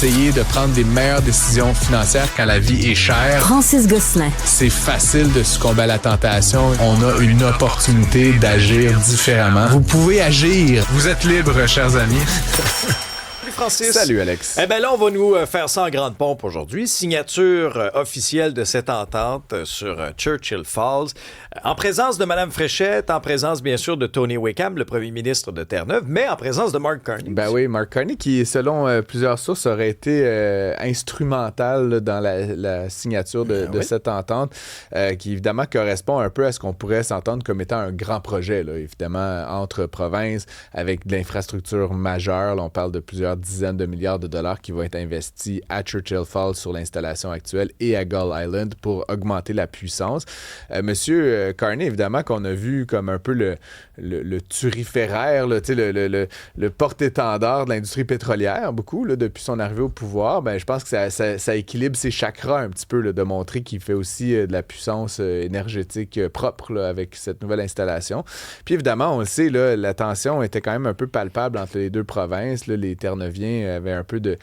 essayer de prendre des meilleures décisions financières quand la vie est chère. Francis Gosselin. C'est facile de succomber à la tentation. On a une opportunité d'agir différemment. Vous pouvez agir. Vous êtes libres, chers amis. Francis. Salut Alex. Eh bien là, on va nous faire ça en grande pompe aujourd'hui. Signature officielle de cette entente sur Churchill Falls. En présence de Mme Fréchette, en présence bien sûr de Tony Wickham, le premier ministre de Terre-Neuve, mais en présence de Mark Carney. Ben oui, Mark Carney qui, selon plusieurs sources, aurait été instrumental là, dans la signature de cette entente, qui évidemment correspond un peu à ce qu'on pourrait s'entendre comme étant un grand projet, là, évidemment, entre provinces, avec de l'infrastructure majeure. Là, on parle de plusieurs dizaines de milliards de dollars qui vont être investis à Churchill Falls sur l'installation actuelle et à Gull Island pour augmenter la puissance. Monsieur Carney, évidemment, qu'on a vu comme un peu le turiféraire, là, le porte-étendard de l'industrie pétrolière, beaucoup, là, depuis son arrivée au pouvoir, ben, je pense que ça équilibre ses chakras un petit peu, là, de montrer qu'il fait aussi de la puissance énergétique propre là, avec cette nouvelle installation. Puis évidemment, on le sait, là, la tension était quand même un peu palpable entre les deux provinces. Là, les Terre-Neuviens avaient un peu de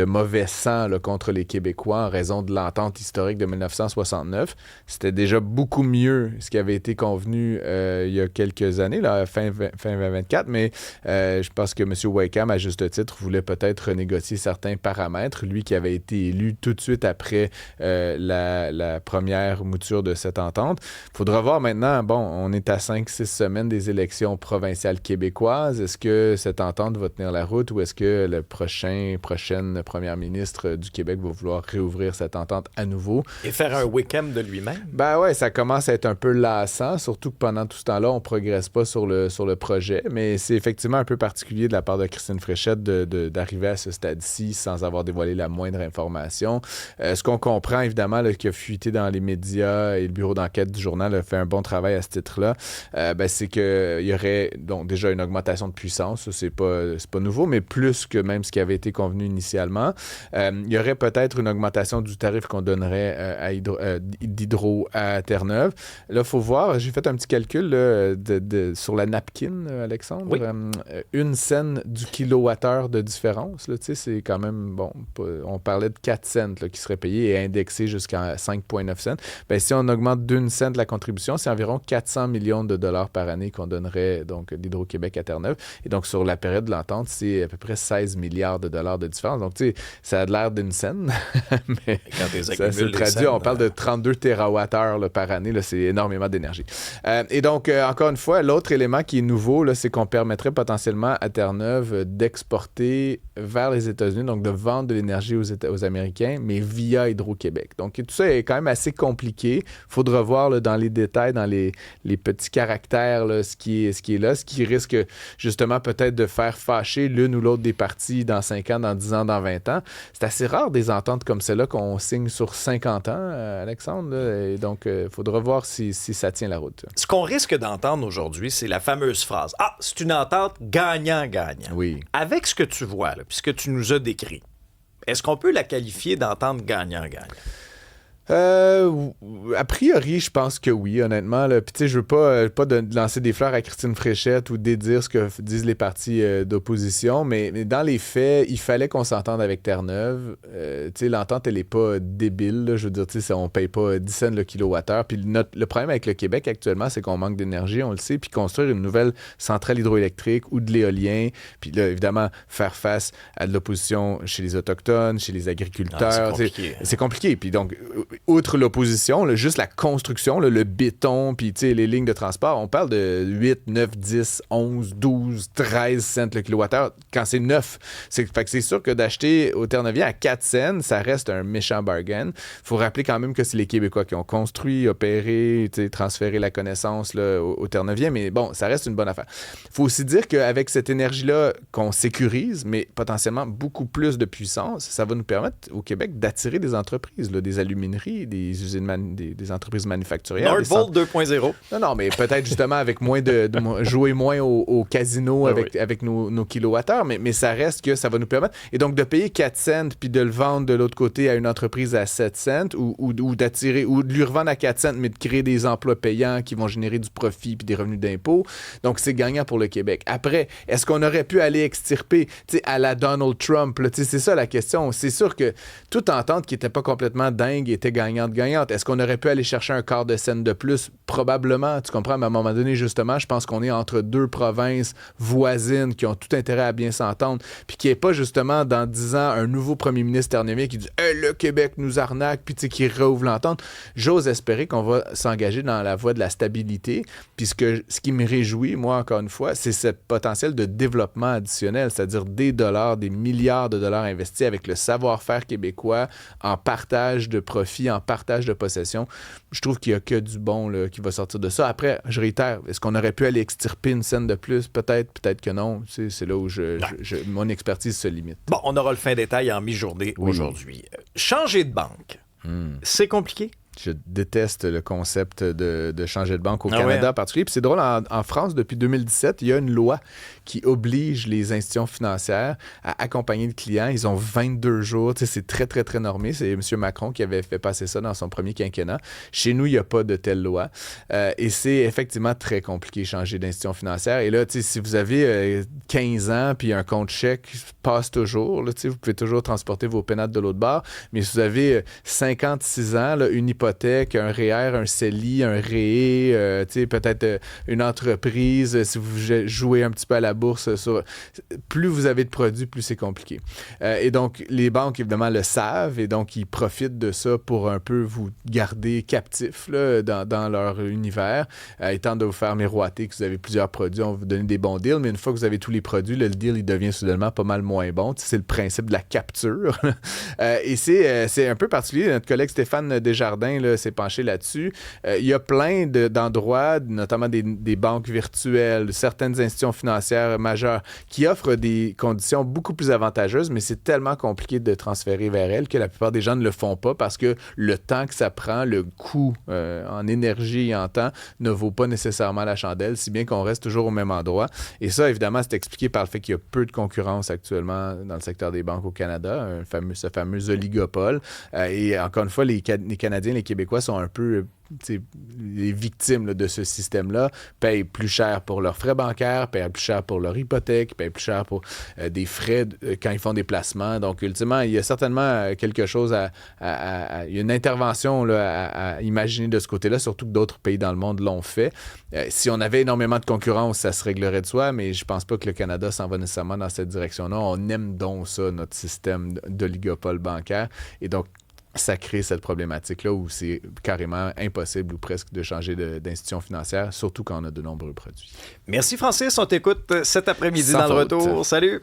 mauvais sang là, contre les Québécois en raison de l'entente historique de 1969. C'était déjà beaucoup mieux ce qui avait été convenu il y a quelques années, là, fin 2024, mais je pense que M. Wickham, à juste titre, voulait peut-être renégocier certains paramètres. Lui qui avait été élu tout de suite après la première mouture de cette entente. Il faudra voir maintenant, bon, on est à 5-6 semaines des élections provinciales québécoises. Est-ce que cette entente va tenir la route ou est-ce que le prochaine premier ministre du Québec va vouloir réouvrir cette entente à nouveau? Et faire un Wickham de lui-même? Ben ouais, ça commence à être un peu lassant, surtout que pendant tout ce temps-là, on ne progresse pas sur le projet, mais c'est effectivement un peu particulier de la part de Christine Fréchette d'arriver à ce stade-ci sans avoir dévoilé la moindre information. Ce qu'on comprend, évidemment, là, qui a fuité dans les médias et le bureau d'enquête du journal a fait un bon travail à ce titre-là, c'est qu'il y aurait donc déjà une augmentation de puissance, ça, c'est pas nouveau, mais plus que même ce qui avait été convenu initialement. Il y aurait peut-être une augmentation du tarif qu'on donnerait d'hydro à Terre-Neuve. Là, il faut voir, j'ai fait un petit calcul là, sur la napkin, Alexandre. Oui. 1 cent du kilowattheure de différence, là, c'est quand même, bon, on parlait de 4 cents là, qui seraient payés et indexés jusqu'à 5,9 cents. Ben, si on augmente d'1 cent la contribution, c'est environ 400 millions de dollars par année qu'on donnerait donc d'Hydro-Québec à Terre-Neuve. Et donc, sur la période de l'entente, c'est à peu près 16 milliards de dollars de différence. Donc, tu sais, ça a l'air d'une scène, mais ça se traduit, on parle de 32 TWh là, par année, là, c'est énormément d'énergie. Et donc, encore une fois, l'autre élément qui est nouveau, là, c'est qu'on permettrait potentiellement à Terre-Neuve d'exporter vers les États-Unis, donc de vendre de l'énergie aux Américains, mais via Hydro-Québec. Donc, tout ça est quand même assez compliqué. Il faudra voir là, dans les détails, dans les petits caractères, là, ce qui est là, ce qui risque justement peut-être de faire fâcher l'une ou l'autre des parties dans 5 ans, dans 10 ans, dans 20 ans. C'est assez rare des ententes comme celle-là qu'on signe sur 50 ans, Alexandre. Là, et donc, il faudra voir si ça tient la route. Ce qu'on risque d'entendre aujourd'hui, c'est la fameuse phrase « Ah, c'est une entente gagnant-gagnant ». Oui. Avec ce que tu vois, là, puis ce que tu nous as décrit, est-ce qu'on peut la qualifier d'entente gagnant-gagnant? A priori, je pense que oui, honnêtement. Puis tu sais, je veux pas lancer des fleurs à Christine Fréchette ou dédire ce que disent les partis d'opposition, mais dans les faits, il fallait qu'on s'entende avec Terre-Neuve. Tu sais, l'entente, elle est pas débile. Là. Je veux dire, tu sais, on paye pas 10 cents le kilowattheure. Puis le problème avec le Québec actuellement, c'est qu'on manque d'énergie, on le sait. Puis construire une nouvelle centrale hydroélectrique ou de l'éolien, puis là, évidemment, faire face à de l'opposition chez les Autochtones, chez les agriculteurs. C'est compliqué. Puis donc, outre l'opposition, là, juste la construction, là, le béton, puis les lignes de transport, on parle de 8, 9, 10, 11, 12, 13 cents le kilowattheure quand c'est neuf. Fait que c'est sûr que d'acheter au Terre-Neuviens à 4 cents, ça reste un méchant bargain. Il faut rappeler quand même que c'est les Québécois qui ont construit, opéré, transféré la connaissance là, au Terre-Neuviens, mais bon, ça reste une bonne affaire. Il faut aussi dire qu'avec cette énergie-là qu'on sécurise, mais potentiellement beaucoup plus de puissance, ça va nous permettre au Québec d'attirer des entreprises, là, des alumineries, industries, des usines, des entreprises manufacturières. Nordvolt 2.0. Non, mais peut-être justement avec moins jouer moins au casino avec nos kilowattheures, mais ça reste que ça va nous permettre. Et donc, de payer 4 cents puis de le vendre de l'autre côté à une entreprise à 7 cents ou d'attirer, ou de lui revendre à 4 cents, mais de créer des emplois payants qui vont générer du profit puis des revenus d'impôts. Donc, c'est gagnant pour le Québec. Après, est-ce qu'on aurait pu aller extirper, à la Donald Trump, là, c'est ça la question. C'est sûr que toute entente qui n'était pas complètement dingue était gagnante-gagnante. Est-ce qu'on aurait pu aller chercher un quart de scène de plus? Probablement, tu comprends, mais à un moment donné, justement, je pense qu'on est entre deux provinces voisines qui ont tout intérêt à bien s'entendre, puis qui n'est pas justement dans 10 ans un nouveau premier ministre ternévien qui dit hey, le Québec nous arnaque, puis qui rouvre l'entente. J'ose espérer qu'on va s'engager dans la voie de la stabilité, puis ce qui me réjouit, moi, encore une fois, c'est ce potentiel de développement additionnel, c'est-à-dire des dollars, des milliards de dollars investis avec le savoir-faire québécois en partage de profits, en partage de possession. Je trouve qu'il n'y a que du bon là, qui va sortir de ça. Après, je réitère, est-ce qu'on aurait pu aller extirper une scène de plus? Peut-être que non. C'est là où mon expertise se limite. Bon, on aura le fin détail en mi-journée aujourd'hui. Changer de banque, c'est compliqué? Je déteste le concept de changer de banque au Canada en particulier. Puis c'est drôle, en France, depuis 2017, il y a une loi qui oblige les institutions financières à accompagner le client. Ils ont 22 jours. Tu sais, c'est très, très, très normé. C'est M. Macron qui avait fait passer ça dans son premier quinquennat. Chez nous, il n'y a pas de telle loi. Et c'est effectivement très compliqué de changer d'institution financière. Et là, tu sais, si vous avez 15 ans puis un compte chèque passe toujours, là, tu sais, vous pouvez toujours transporter vos pénates de l'autre bord. Mais si vous avez 56 ans, là, une hypothèque, un REER, un CELI, un REE, peut-être une entreprise, si vous jouez un petit peu à la bourse, plus vous avez de produits, plus c'est compliqué. Et donc, les banques, évidemment, le savent et donc, ils profitent de ça pour un peu vous garder captif là, dans leur univers. Ils tentent de vous faire miroiter que vous avez plusieurs produits, on va vous donner des bons deals, mais une fois que vous avez tous les produits, le deal, il devient soudainement pas mal moins bon. C'est le principe de la capture. Et c'est un peu particulier. Notre collègue Stéphane Desjardins là, s'est penché là-dessus. Il y a plein d'endroits, notamment des banques virtuelles, certaines institutions financières majeures qui offrent des conditions beaucoup plus avantageuses, mais c'est tellement compliqué de transférer vers elles que la plupart des gens ne le font pas parce que le temps que ça prend, le coût en énergie et en temps ne vaut pas nécessairement la chandelle, si bien qu'on reste toujours au même endroit. Et ça, évidemment, c'est expliqué par le fait qu'il y a peu de concurrence actuellement dans le secteur des banques au Canada, ce fameux oligopole. Et encore une fois, les Canadiens, les Québécois sont un peu les victimes là, de ce système-là, payent plus cher pour leurs frais bancaires, payent plus cher pour leur hypothèque, payent plus cher pour des frais quand ils font des placements. Donc, ultimement, il y a certainement quelque chose il y a une intervention là, à imaginer de ce côté-là, surtout que d'autres pays dans le monde l'ont fait. Si on avait énormément de concurrence, ça se réglerait de soi, mais je pense pas que le Canada s'en va nécessairement dans cette direction-là. On aime donc ça, notre système d'oligopole bancaire. Et donc, ça crée cette problématique-là où c'est carrément impossible ou presque de changer d'institution financière, surtout quand on a de nombreux produits. Merci Francis, on t'écoute cet après-midi Sans dans le faute. retour. Salut!